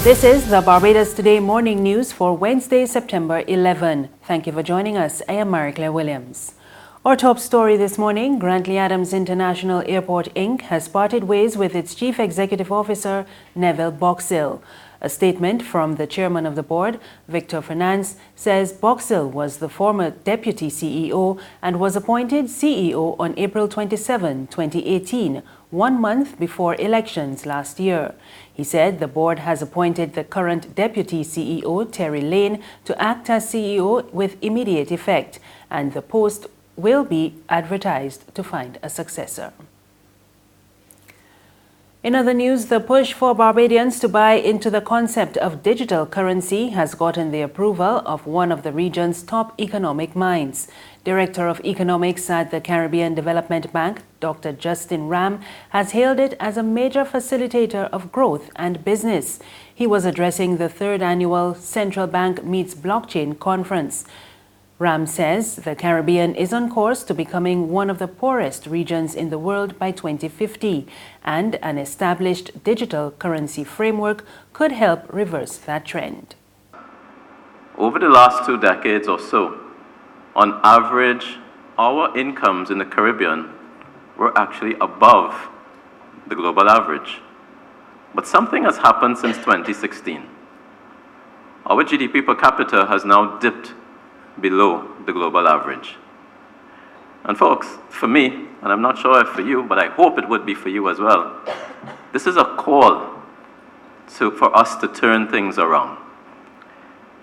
This is the Barbados Today morning news for Wednesday, September 11. Thank you for joining us. I am Marie-Claire Williams. Our top story this morning, Grantley Adams International Airport Inc. has parted ways with its Chief Executive Officer, Neville Boxhill. A statement from the chairman of the board, Victor Fernandes, says Boxhill was the former deputy CEO and was appointed CEO on April 27, 2018, 1 month before elections last year. He said the board has appointed the current deputy CEO, Terry Lane, to act as CEO with immediate effect, and the post will be advertised to find a successor. In other news, the push for Barbadians to buy into the concept of digital currency has gotten the approval of one of the region's top economic minds. Director of Economics at the Caribbean Development Bank, Dr. Justin Ram, has hailed it as a major facilitator of growth and business. He was addressing the third annual Central Bank Meets Blockchain conference. Ram says the Caribbean is on course to becoming one of the poorest regions in the world by 2050, and an established digital currency framework could help reverse that trend. Over the last 2 decades or so, on average, our incomes in the Caribbean were actually above the global average. But something has happened since 2016. Our GDP per capita has now dipped below the global average. And folks, for me, and I'm not sure if for you, but I hope it would be for you as well, this is a call for us to turn things around.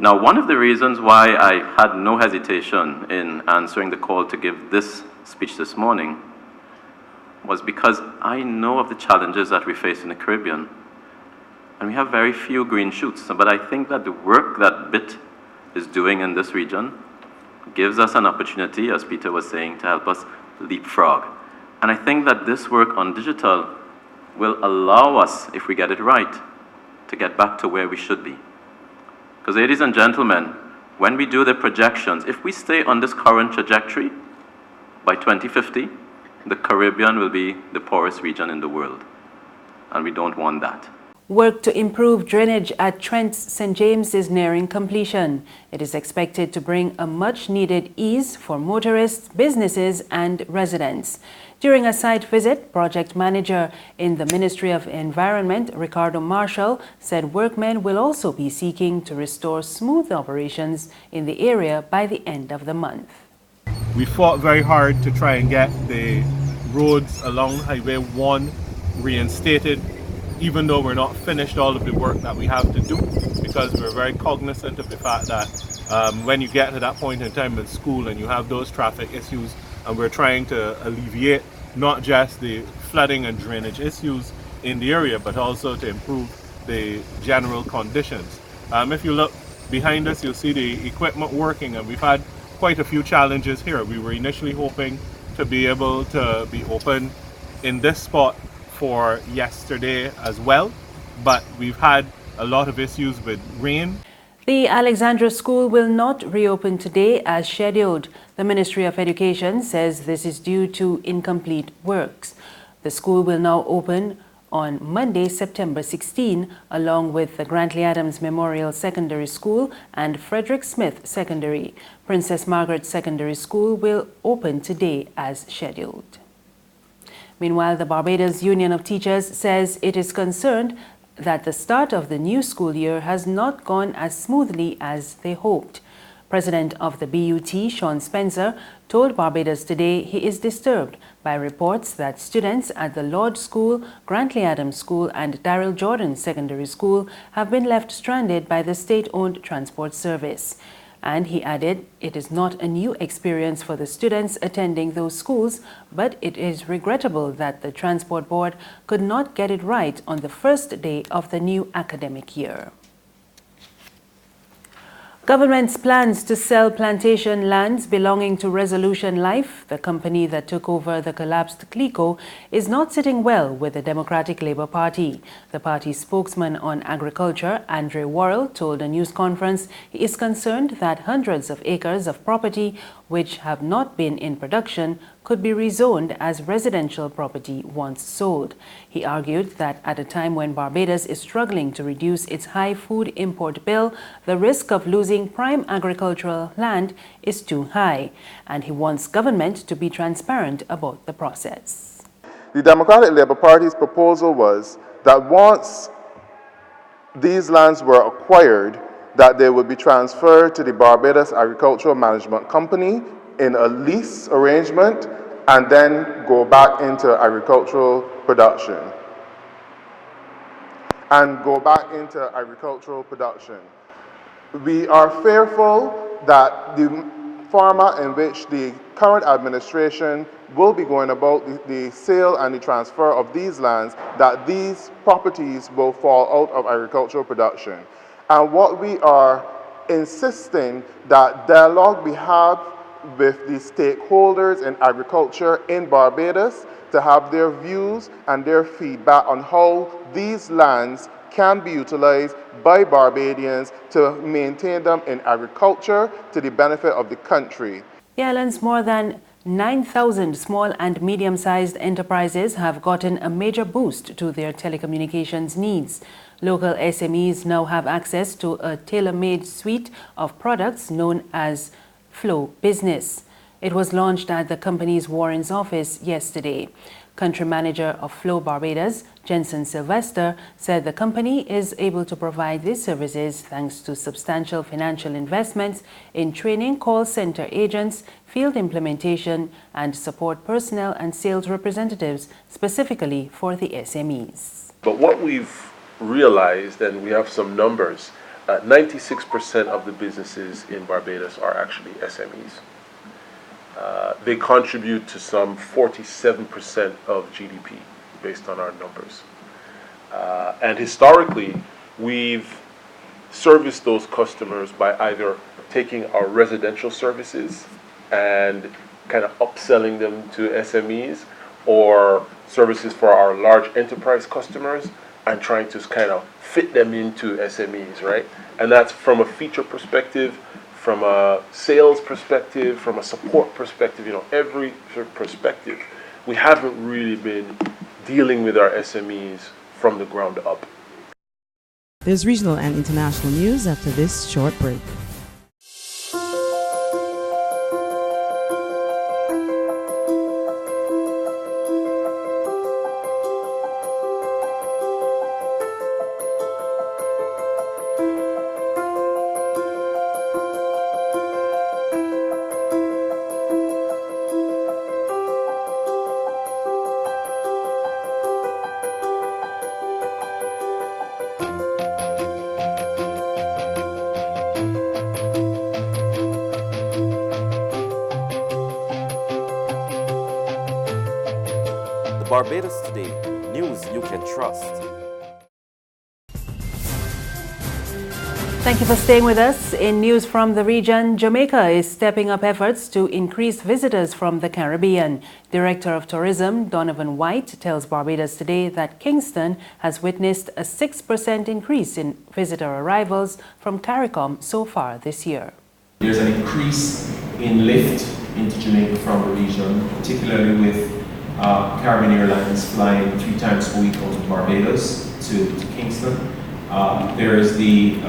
Now, one of the reasons why I had no hesitation in answering the call to give this speech this morning was because I know of the challenges that we face in the Caribbean, and we have very few green shoots. But I think that the work that BIT is doing in this region gives us an opportunity, as Peter was saying, to help us leapfrog. And I think that this work on digital will allow us, if we get it right, to get back to where we should be. Because, ladies and gentlemen, when we do the projections, if we stay on this current trajectory, by 2050, the Caribbean will be the poorest region in the world. And we don't want that. Work to improve drainage at Trents St. James is nearing completion. It is expected to bring a much-needed ease for motorists, businesses and residents. During a site visit, project manager in the Ministry of Environment, Ricardo Marshall, said workmen will also be seeking to restore smooth operations in the area by the end of the month. We fought very hard to try and get the roads along Highway 1 reinstated, even though we're not finished all of the work that we have to do, because we're very cognizant of the fact that when you get to that point in time in school and you have those traffic issues, and we're trying to alleviate not just the flooding and drainage issues in the area, but also to improve the general conditions. If you look behind us, you'll see the equipment working, and we've had quite a few challenges here. We were initially hoping to be able to be open in this spot for yesterday as well, but we've had a lot of issues with rain. The Alexandra School will not reopen today as scheduled. The Ministry of Education says this is due to incomplete works. The school will now open on Monday, September 16, along with the Grantley Adams Memorial Secondary School and Frederick Smith Secondary. Princess Margaret Secondary School will open today as scheduled. Meanwhile, the Barbados Union of Teachers says it is concerned that the start of the new school year has not gone as smoothly as they hoped. President of the BUT, Sean Spencer, told Barbados Today he is disturbed by reports that students at the Lord School, Grantley Adams School and Darrell Jordan Secondary School have been left stranded by the state-owned transport service. And he added, it is not a new experience for the students attending those schools, but it is regrettable that the Transport Board could not get it right on the first day of the new academic year. Government's plans to sell plantation lands belonging to Resolution Life, the company that took over the collapsed CLICO, is not sitting well with the Democratic Labour Party. The party's spokesman on agriculture, Andre Worrell, told a news conference he is concerned that hundreds of acres of property which have not been in production, could be rezoned as residential property once sold. He argued that at a time when Barbados is struggling to reduce its high food import bill, the risk of losing prime agricultural land is too high, and he wants government to be transparent about the process. The Democratic Labour Party's proposal was that once these lands were acquired, that they would be transferred to the Barbados Agricultural Management Company in a lease arrangement and then go back into agricultural production. We are fearful that the format in which the current administration will be going about the sale and the transfer of these lands, that these properties will fall out of agricultural production. And what we are insisting that dialogue be had with the stakeholders in agriculture in Barbados to have their views and their feedback on how these lands can be utilized by Barbadians to maintain them in agriculture to the benefit of the country. The island's more than 9,000 small and medium-sized enterprises have gotten a major boost to their telecommunications needs. Local SMEs now have access to a tailor-made suite of products known as Flow Business. It was launched at the company's Warren's office yesterday. Country manager of Flow Barbados, Jensen Sylvester, said the company is able to provide these services thanks to substantial financial investments in training call center agents, field implementation, and support personnel and sales representatives specifically for the SMEs. But what we've realized, and we have some numbers, 96% of the businesses in Barbados are actually SMEs. They contribute to some 47% of GDP based on our numbers. And historically, we've serviced those customers by either taking our residential services and kind of upselling them to SMEs, or services for our large enterprise customers and trying to kind of fit them into SMEs, right? And that's from a feature perspective, from a sales perspective, from a support perspective, every perspective. We haven't really been dealing with our SMEs from the ground up. There's regional and international news after this short break. Barbados Today, news you can trust. Thank you for staying with us. In news from the region, Jamaica is stepping up efforts to increase visitors from the Caribbean. Director of Tourism Donovan White tells Barbados Today that Kingston has witnessed a 6% increase in visitor arrivals from CARICOM so far this year. There's an increase in lift into Jamaica from the region, particularly with Caribbean Airlines flying 3 times a week out of Barbados to Kingston. There is the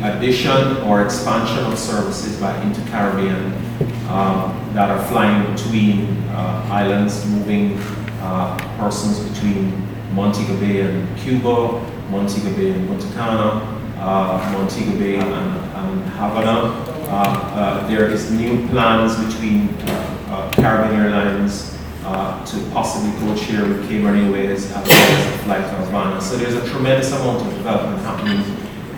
addition or expansion of services by Inter-Caribbean that are flying between islands, moving persons between Montego Bay and Cuba, Montego Bay and Punta Cana, Montego Bay and Havana. There is new plans between Caribbean Airlines to possibly co-share with Cayman Airways as well as the flight to Havana. So there's a tremendous amount of development happening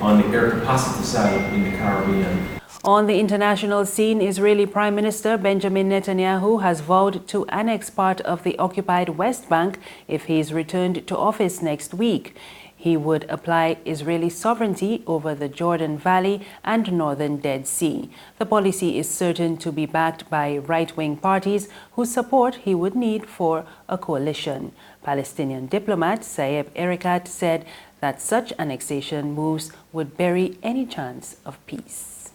on the air capacity side in the Caribbean. On the international scene, Israeli Prime Minister Benjamin Netanyahu has vowed to annex part of the occupied West Bank if he is returned to office next week. He would apply Israeli sovereignty over the Jordan Valley and northern Dead Sea. The policy is certain to be backed by right-wing parties whose support he would need for a coalition. Palestinian diplomat Saeb Erekat said that such annexation moves would bury any chance of peace.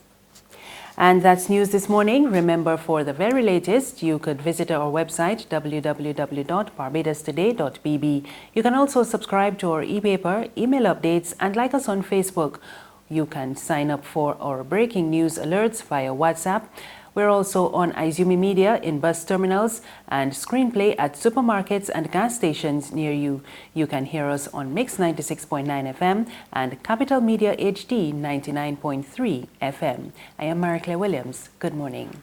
And that's news this morning. Remember, for the very latest, you could visit our website, www.barbadostoday.bb. You can also subscribe to our e-paper, email updates, and like us on Facebook. You can sign up for our breaking news alerts via WhatsApp. We're also on Izumi Media in bus terminals and Screenplay at supermarkets and gas stations near you. You can hear us on Mix 96.9 FM and Capital Media HD 99.3 FM. I am Mary Claire Williams. Good morning.